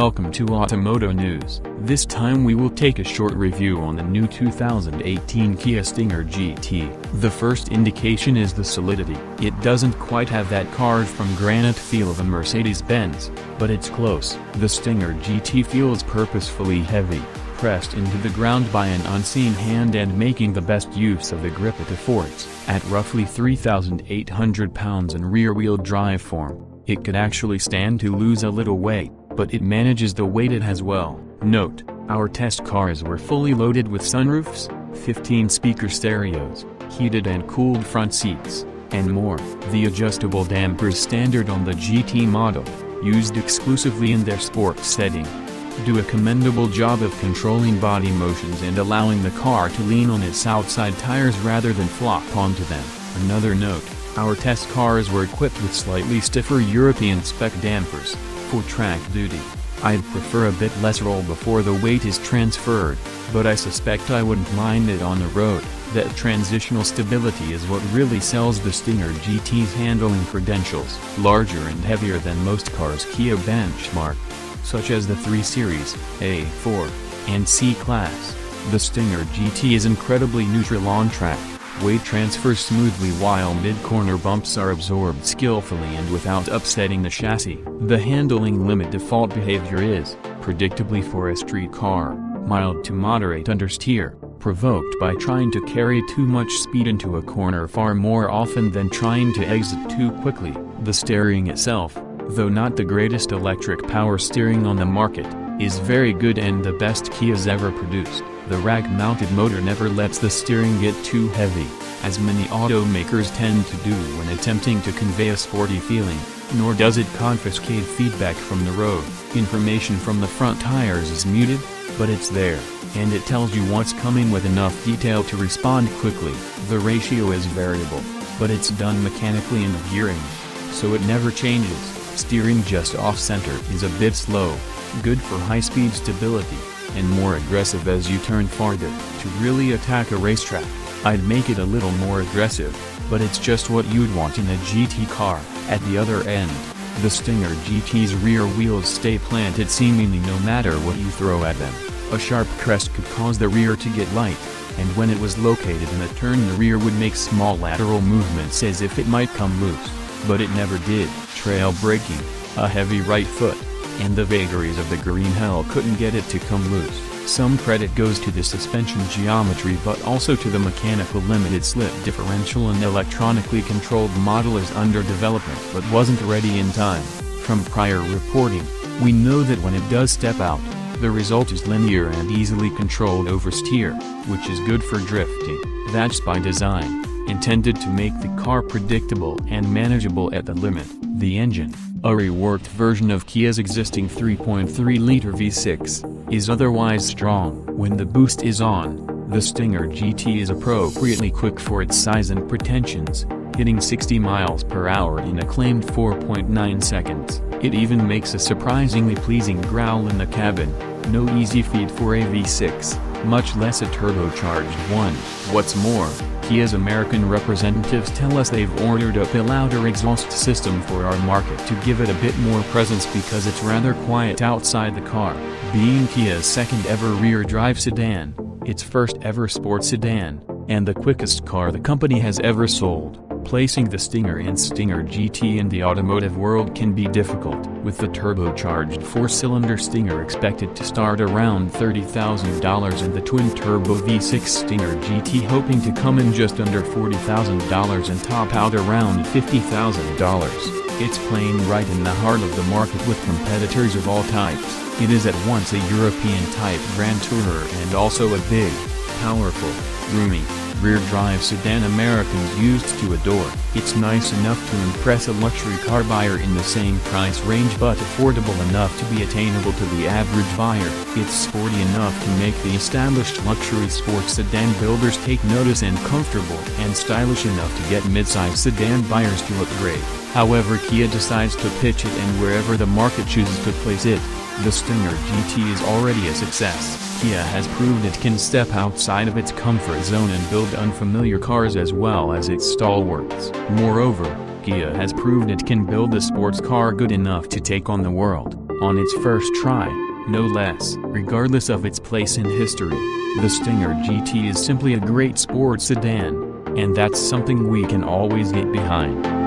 welcome to AutoMoto News. This time we will take a short review on the new 2018 Kia Stinger GT. The first indication is the solidity. It doesn't quite have that carved from granite feel of a Mercedes-Benz, but it's close. The Stinger GT feels purposefully heavy, pressed into the ground by an unseen hand and making the best use of the grip it affords. At roughly 3,800 pounds in rear-wheel drive form, it could actually stand to lose a little weight, but it manages the weight it has well. Note, our test cars were fully loaded with sunroofs, 15-speaker stereos, heated and cooled front seats, and more. The adjustable dampers standard on the GT model, used exclusively in their sports setting, do a commendable job of controlling body motions and allowing the car to lean on its outside tires rather than flop onto them. Another note, our test cars were equipped with slightly stiffer European spec dampers, for track duty. I'd prefer a bit less roll before the weight is transferred, but I suspect I wouldn't mind it on the road. That transitional stability is what really sells the Stinger GT's handling credentials. Larger and heavier than most cars Kia benchmark, such as the 3 Series, A, 4, and C Class, the Stinger GT is incredibly neutral on track. Weight transfers smoothly while mid-corner bumps are absorbed skillfully and without upsetting the chassis. The handling limit default behavior is, predictably for a street car, mild to moderate understeer, provoked by trying to carry too much speed into a corner far more often than trying to exit too quickly. The steering itself, though not the greatest electric power steering on the market, is very good and the best Kia's ever produced. The rack-mounted motor never lets the steering get too heavy, as many automakers tend to do when attempting to convey a sporty feeling, nor does it confiscate feedback from the road. Information from the front tires is muted, but it's there, and it tells you what's coming with enough detail to respond quickly. The ratio is variable, but it's done mechanically in the gearing, so it never changes. Steering just off-center is a bit slow, good for high-speed stability, and more aggressive as you turn farther. To really attack a racetrack, I'd make it a little more aggressive, but it's just what you'd want in a GT car. At the other end, the Stinger GT's rear wheels stay planted seemingly no matter what you throw at them. A sharp crest could cause the rear to get light, and when it was located in a turn the rear would make small lateral movements as if it might come loose, but it never did. Trail braking, a heavy right foot, and the vagaries of the green hell couldn't get it to come loose. Some credit goes to the suspension geometry but also to the mechanical limited slip differential. An electronically controlled model is under development but wasn't ready in time. From prior reporting, we know that when it does step out, the result is linear and easily controlled oversteer, which is good for drifting. That's by design, intended to make the car predictable and manageable at the limit. The engine, a reworked version of Kia's existing 3.3-liter V6, is otherwise strong. When the boost is on, the Stinger GT is appropriately quick for its size and pretensions, hitting 60 miles per hour in a claimed 4.9 seconds. It even makes a surprisingly pleasing growl in the cabin, no easy feat for a V6, much less a turbocharged one. What's more, Kia's American representatives tell us they've ordered a louder exhaust system for our market to give it a bit more presence because it's rather quiet outside the car. Being Kia's second ever rear-drive sedan, its first ever sports sedan, and the quickest car the company has ever sold, placing the Stinger and Stinger GT in the automotive world can be difficult. With the turbocharged 4-cylinder Stinger expected to start around $30,000 and the twin-turbo V6 Stinger GT hoping to come in just under $40,000 and top out around $50,000, it's playing right in the heart of the market with competitors of all types. It is at once a European-type Grand Tourer and also a big, powerful, roomy, rear-drive sedan Americans used to adore. It's nice enough to impress a luxury car buyer in the same price range but affordable enough to be attainable to the average buyer. It's sporty enough to make the established luxury sports sedan builders take notice and comfortable and stylish enough to get mid-size sedan buyers to upgrade. However Kia decides to pitch it and wherever the market chooses to place it, the Stinger GT is already a success. Kia has proved it can step outside of its comfort zone and build unfamiliar cars as well as its stalwarts. Moreover, Kia has proved it can build a sports car good enough to take on the world. On its first try, no less. Regardless of its place in history, the Stinger GT is simply a great sports sedan, and that's something we can always get behind.